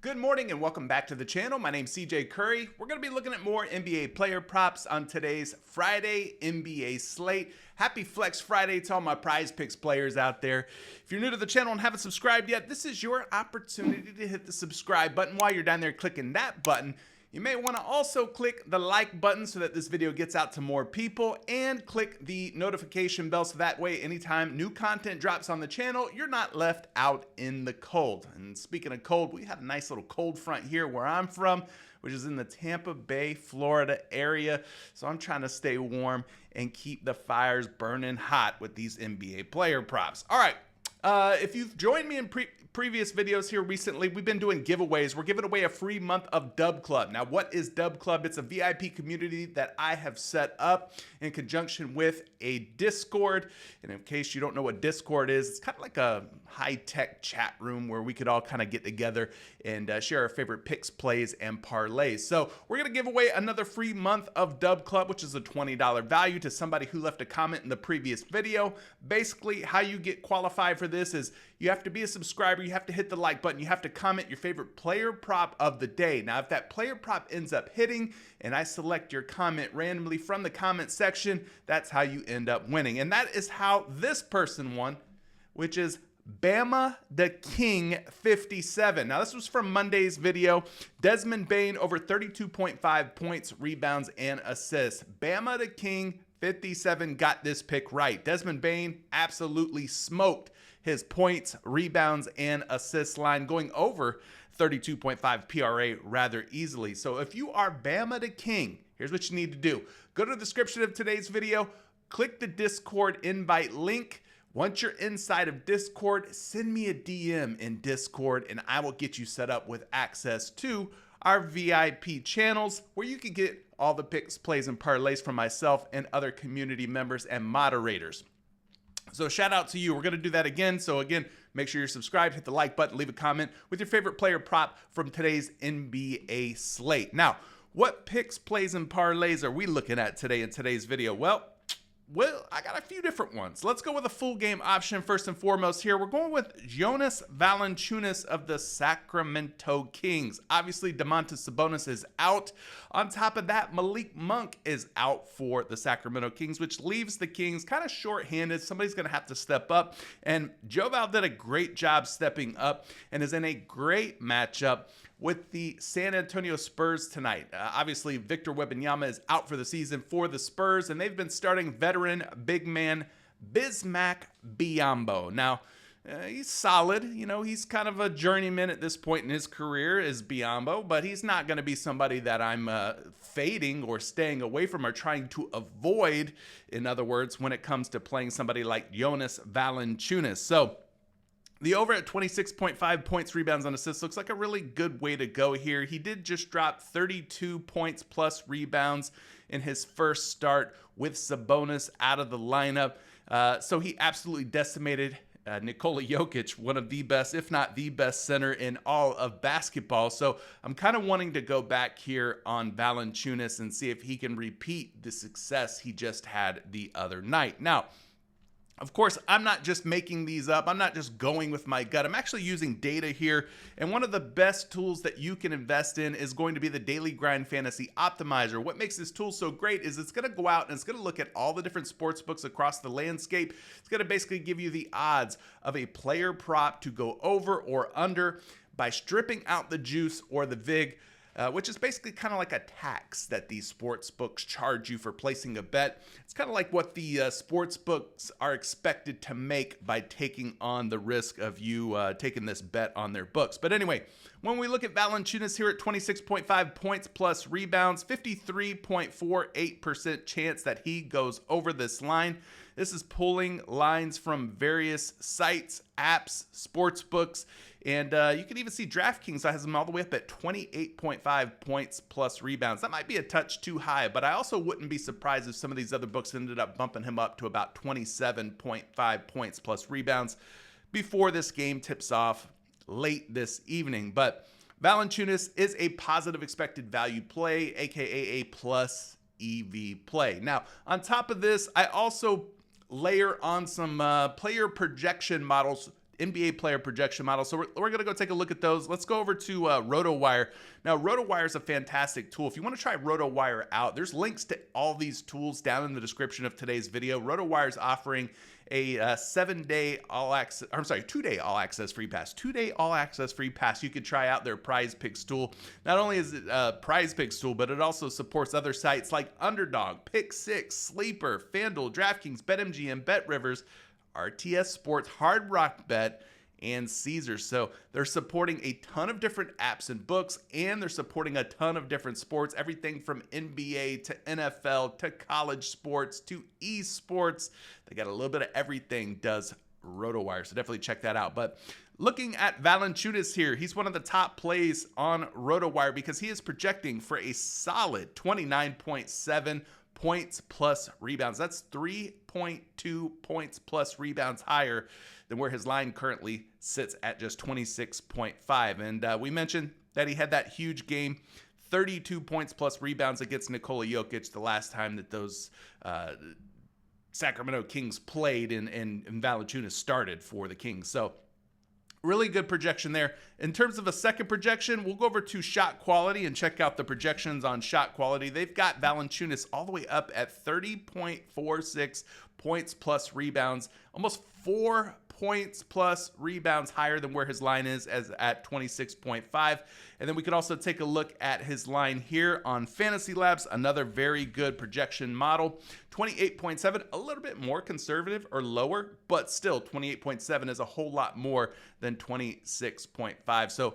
Good morning and welcome back to the channel. My name's CJ Curry. We're going to be looking at more NBA player props on today's Friday NBA slate. Happy Flex Friday to all my PrizePicks players out there. If you're new to the channel and haven't subscribed yet, this is your opportunity to hit the subscribe button. While you're down there clicking that button, you may want to also click the like button so that this video gets out to more people, and click the notification bell so that way anytime new content drops on the channel, you're not left out in the cold. And speaking of cold, we have a nice little cold front here where I'm from, which is in the Tampa Bay, Florida area. So I'm trying to stay warm and keep the fires burning hot with these NBA player props. All right. If you've joined me in previous videos here recently, we've been doing giveaways. We're giving away a free month of Dub Club. Now, what is Dub Club? It's a VIP community that I have set up in conjunction with a Discord. And in case you don't know what Discord is, it's kind of like a high-tech chat room where we could all kind of get together and share our favorite picks, plays, and parlays. So we're going to give away another free month of Dub Club, which is a $20 value to somebody who left a comment in the previous video. Basically, how you get qualified for this is you have to be a subscriber, you have to hit the like button, you have to comment your favorite player prop of the day. Now, if that player prop ends up hitting and I select your comment randomly from the comment section, that's how you end up winning. And that is how this person won, which is Bama the King 57. Now, this was from Monday's video. Desmond Bane over 32.5 points, rebounds, and assists. Bama the King 57 got this pick right. Desmond Bane absolutely smoked his points, rebounds, and assists line, going over 32.5 PRA rather easily. So if you are Bama the King, here's what you need to do. Go to the description of today's video, click the Discord invite link. Once you're inside of Discord, send me a DM in Discord and I will get you set up with access to our VIP channels where you can get all the picks, plays, and parlays from myself and other community members and moderators. So shout out to you. We're going to do that again. So again, make sure you're subscribed, hit the like button, leave a comment with your favorite player prop from today's NBA slate. Now, what picks, plays, and parlays are we looking at today in today's video? Well, I got a few different ones. Let's go with a full game option first and foremost here. We're going with Jonas Valanciunas of the Sacramento Kings. Obviously, Domantas Sabonis is out. On top of that, Malik Monk is out for the Sacramento Kings, which leaves the Kings kind of short-handed. Somebody's going to have to step up. And Joe Val did a great job stepping up and is in a great matchup with the San Antonio Spurs tonight. Obviously, Victor Wembanyama is out for the season for the Spurs, and they've been starting veteran big man Bismack Biyombo. Now, he's solid. You know, he's kind of a journeyman at this point in his career as Biyombo, but he's not going to be somebody that I'm fading or staying away from or trying to avoid, in other words, when it comes to playing somebody like Jonas Valanciunas. So, the over at 26.5 points, rebounds, and assists looks like a really good way to go here. He did just drop 32 points plus rebounds in his first start with Sabonis out of the lineup. So he absolutely decimated Nikola Jokic, one of the best, if not the best center in all of basketball. So I'm kind of wanting to go back here on Valanciunas and see if he can repeat the success he just had the other night. Now, of course, I'm not just making these up. I'm not just going with my gut. I'm actually using data here. And one of the best tools that you can invest in is going to be the Daily Grind Fantasy Optimizer. What makes this tool so great is it's going to go out and it's going to look at all the different sports books across the landscape. It's going to basically give you the odds of a player prop to go over or under by stripping out the juice or the vig, which is basically kind of like a tax that these sports books charge you for placing a bet. It's kind of like what the sports books are expected to make by taking on the risk of you taking this bet on their books. But anyway, when we look at Valanciunas here at 26.5 points plus rebounds, 53.48% chance that he goes over this line. This is pulling lines from various sites, apps, sports books, and you can even see DraftKings has him all the way up at 28.5 points plus rebounds. That might be a touch too high, but I also wouldn't be surprised if some of these other books ended up bumping him up to about 27.5 points plus rebounds before this game tips off late this evening. But Valanciunas is a positive expected value play, aka a plus EV play. Now, on top of this, I also layer on some player projection models NBA player projection model. So we're going to go take a look at those. Let's go over to RotoWire. Now, RotoWire is a fantastic tool. If you want to try RotoWire out, there's links to all these tools down in the description of today's video. RotoWire is offering a 7-day all-access, I'm sorry, 2-day all-access free pass. 2-day all-access free pass. You could try out their PrizePicks tool. Not only is it a PrizePicks tool, but it also supports other sites like Underdog, Pick6, Sleeper, FanDuel, DraftKings, BetMGM, BetRivers, RTS Sports, Hard Rock Bet, and Caesars. So they're supporting a ton of different apps and books, and they're supporting a ton of different sports, everything from NBA to NFL to college sports to esports. They got a little bit of everything, does RotoWire. So definitely check that out. But looking at Valanciunas here, he's one of the top plays on RotoWire because he is projecting for a solid 29.7 points plus rebounds. That's 3.2 points plus rebounds higher than where his line currently sits at just 26.5. And we mentioned that he had that huge game, 32 points plus rebounds against Nikola Jokic the last time that those Sacramento Kings played and Valanciunas started for the Kings. So really good projection there. In terms of a second projection, we'll go over to shot quality and check out the projections on shot quality. They've got Valanciunas all the way up at 30.46 points plus rebounds, almost 4 points plus rebounds higher than where his line is as at 26.5. And then we could also take a look at his line here on Fantasy Labs, another very good projection model. 28.7, a little bit more conservative or lower, but still 28.7 is a whole lot more than 26.5. So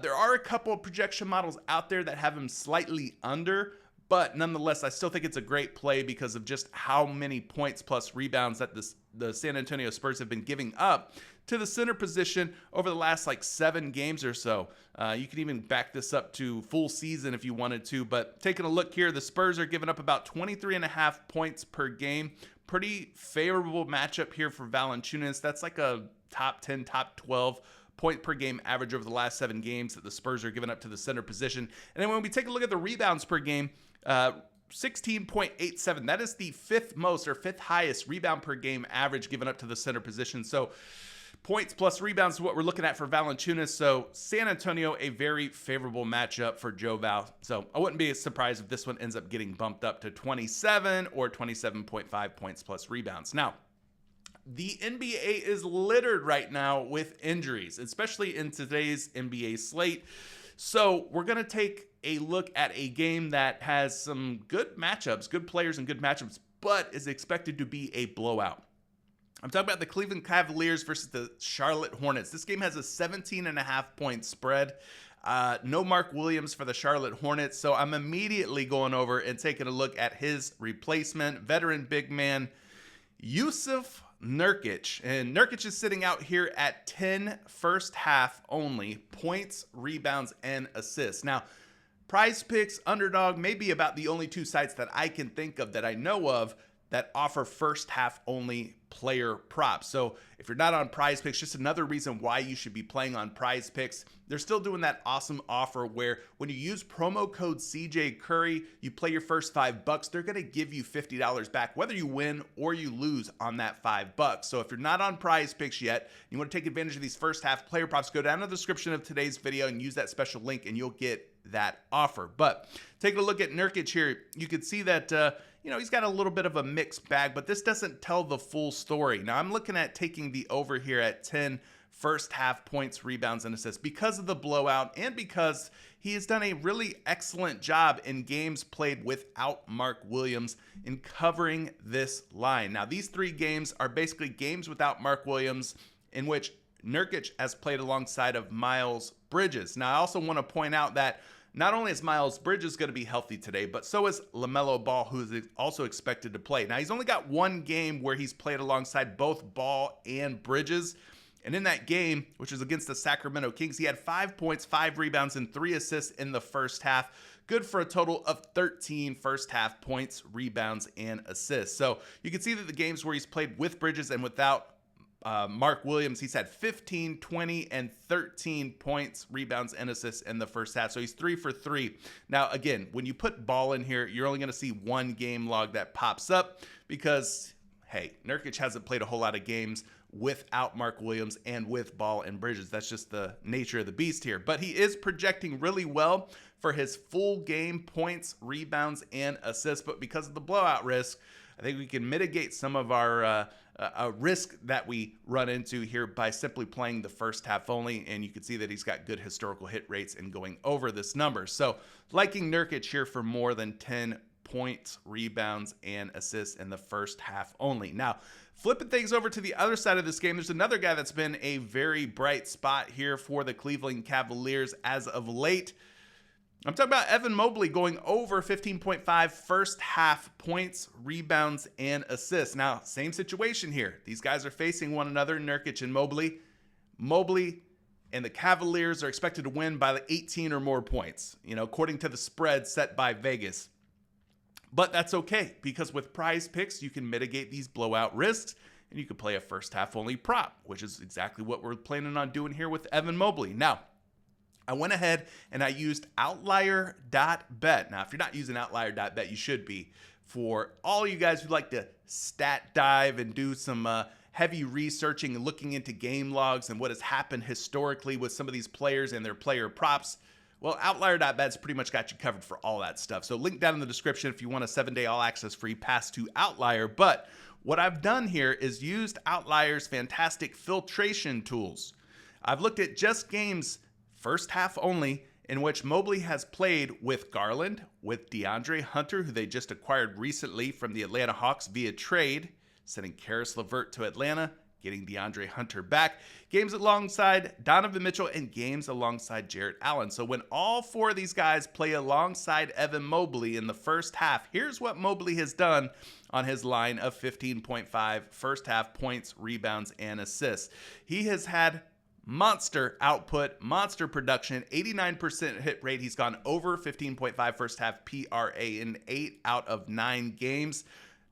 there are a couple of projection models out there that have him slightly under, but nonetheless, I still think it's a great play because of just how many points plus rebounds that the San Antonio Spurs have been giving up to the center position over the last like 7 games or so. You can even back this up to full season if you wanted to, but taking a look here, the Spurs are giving up about 23.5 points per game. Pretty favorable matchup here for Valanciunas. That's like a top 10, top 12 point per game average over the last 7 games that the Spurs are giving up to the center position. And then when we take a look at the rebounds per game, 16.87. That is the 5th most or 5th highest rebound per game average given up to the center position. So points plus rebounds is what we're looking at for Valanciunas. So San Antonio, a very favorable matchup for Joe Val. So I wouldn't be surprised if this one ends up getting bumped up to 27 or 27.5 points plus rebounds. Now, the NBA is littered right now with injuries, especially in today's NBA slate. So we're going to take a look at a game that has some good matchups, good players and good matchups, but is expected to be a blowout. I'm talking about the Cleveland Cavaliers versus the Charlotte Hornets. This game has a 17.5 point spread. No Mark Williams for the Charlotte Hornets. So I'm immediately going over and taking a look at his replacement, veteran big man, Jusuf Nurkic. And Nurkic is sitting out here at 10 first half only points, rebounds, and assists. Now, PrizePicks, Underdog may be about the only 2 sites that I can think of that I know of that offer first half only player props. So if you're not on PrizePicks, just another reason why you should be playing on PrizePicks. They're still doing that awesome offer where when you use promo code CJ Curry, you play your first $5, they're going to give you $50 back, whether you win or you lose on that $5. So if you're not on PrizePicks yet, you want to take advantage of these first half player props, go down to the description of today's video and use that special link and you'll get that offer. But taking a look at Nurkic here, you can see that he's got a little bit of a mixed bag, but this doesn't tell the full story. Now I'm looking at taking the over here at 10 first half points, rebounds, and assists because of the blowout and because he has done a really excellent job in games played without Mark Williams in covering this line. Now these 3 games are basically games without Mark Williams in which Nurkic has played alongside of Miles Bridges. Now I also want to point out that not only is Miles Bridges going to be healthy today, but so is LaMelo Ball, who is also expected to play. Now, he's only got 1 game where he's played alongside both Ball and Bridges. And in that game, which was against the Sacramento Kings, he had 5 points, 5 rebounds, and 3 assists in the first half. Good for a total of 13 first half points, rebounds, and assists. So you can see that the games where he's played with Bridges and without Mark Williams, he's had 15, 20, and 13 points, rebounds, and assists in the first half. So he's 3 for 3. Now, again, when you put Ball in here, you're only going to see 1 game log that pops up because hey, Nurkic hasn't played a whole lot of games without Mark Williams and with Ball and Bridges. That's just the nature of the beast here. But he is projecting really well for his full game points, rebounds, and assists. But because of the blowout risk, I think we can mitigate some of our risk that we run into here by simply playing the first half only. And you can see that he's got good historical hit rates and going over this number. So liking Nurkic here for more than 10 points, rebounds, and assists in the first half only. Now, flipping things over to the other side of this game, there's another guy that's been a very bright spot here for the Cleveland Cavaliers as of late. I'm talking about Evan Mobley going over 15.5 first half points, rebounds, and assists. Now, same situation here. These guys are facing one another, Nurkic and Mobley. Mobley and the Cavaliers are expected to win by 18 or more points, according to the spread set by Vegas. But that's okay, because with PrizePicks, you can mitigate these blowout risks, and you can play a first half only prop, which is exactly what we're planning on doing here with Evan Mobley. Now, I went ahead and I used outlier.bet. Now, if you're not using outlier.bet, you should be. For all you guys who like to stat dive and do some heavy researching and looking into game logs and what has happened historically with some of these players and their player props, well, outlier.bet's pretty much got you covered for all that stuff. So link down in the description if you want a 7-day all-access free pass to Outlier. But what I've done here is used Outlier's fantastic filtration tools. I've looked at just games first half only in which Mobley has played with Garland, with DeAndre Hunter, who they just acquired recently from the Atlanta Hawks via trade, sending Karis LeVert to Atlanta, getting DeAndre Hunter back, games alongside Donovan Mitchell, and games alongside Jarrett Allen. So when all four of these guys play alongside Evan Mobley in the first half, here's what Mobley has done on his line of 15.5 first half points, rebounds, and assists. He has had monster output, monster production, 89% hit rate. He's gone over 15.5 first half PRA in 8 out of 9 games,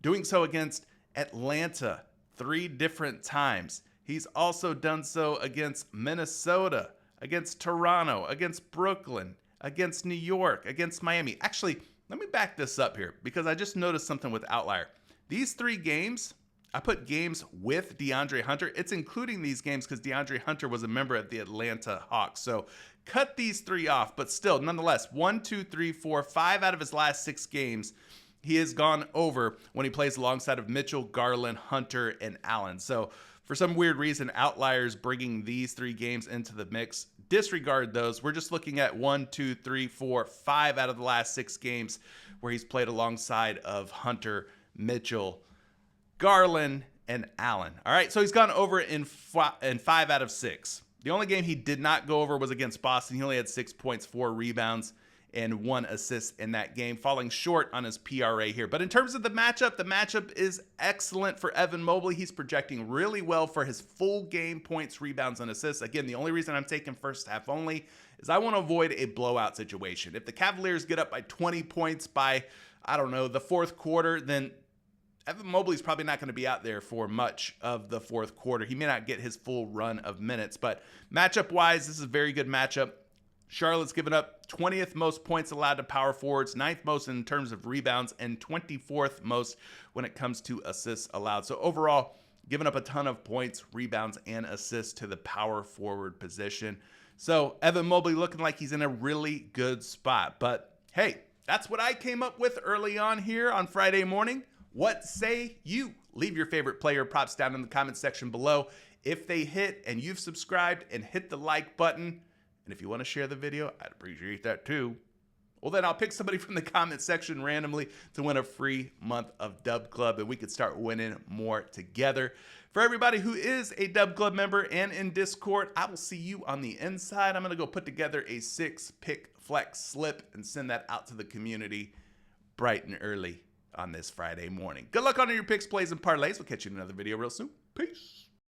doing so against Atlanta 3 different times. He's also done so against Minnesota, against Toronto, against Brooklyn, against New York, against Miami. Actually, let me back this up here because I just noticed something with Outlier. These 3 games, I put games with DeAndre Hunter. It's including these games because DeAndre Hunter was a member of the Atlanta Hawks. So cut these 3 off, but still, nonetheless, 1, 2, 3, 4, 5 out of his last 6 games, he has gone over when he plays alongside of Mitchell, Garland, Hunter, and Allen. So for some weird reason, Outlier's bringing these 3 games into the mix. Disregard those. We're just looking at 1, 2, 3, 4, 5 out of the last 6 games where he's played alongside of Hunter, Mitchell, Garland, and Allen. All right, so he's gone over in 5 out of 6. The only game he did not go over was against Boston. He only had 6 points, 4 rebounds, and 1 assist in that game, falling short on his PRA here. But in terms of the matchup is excellent for Evan Mobley. He's projecting really well for his full game points, rebounds, and assists. Again, the only reason I'm taking first half only is I want to avoid a blowout situation. If the Cavaliers get up by 20 points by, I don't know, the fourth quarter, then Evan Mobley's probably not going to be out there for much of the fourth quarter. He may not get his full run of minutes, but matchup-wise, this is a very good matchup. Charlotte's given up 20th most points allowed to power forwards, 9th most in terms of rebounds, and 24th most when it comes to assists allowed. So overall, giving up a ton of points, rebounds, and assists to the power forward position. So Evan Mobley looking like he's in a really good spot. But hey, that's what I came up with early on here on Friday morning. What say you? Leave your favorite player props down in the comment section below. If they hit and you've subscribed and hit the like button, and if you want to share the video, I'd appreciate that too. Well, then I'll pick somebody from the comment section randomly to win a free month of Dub Club, and we could start winning more together. For everybody who is a Dub Club member and in Discord, I will see you on the inside. I'm going to go put together a 6-pick flex slip and send that out to the community bright and early on this Friday morning. Good luck on your picks, plays, and parlays. We'll catch you in another video real soon. Peace.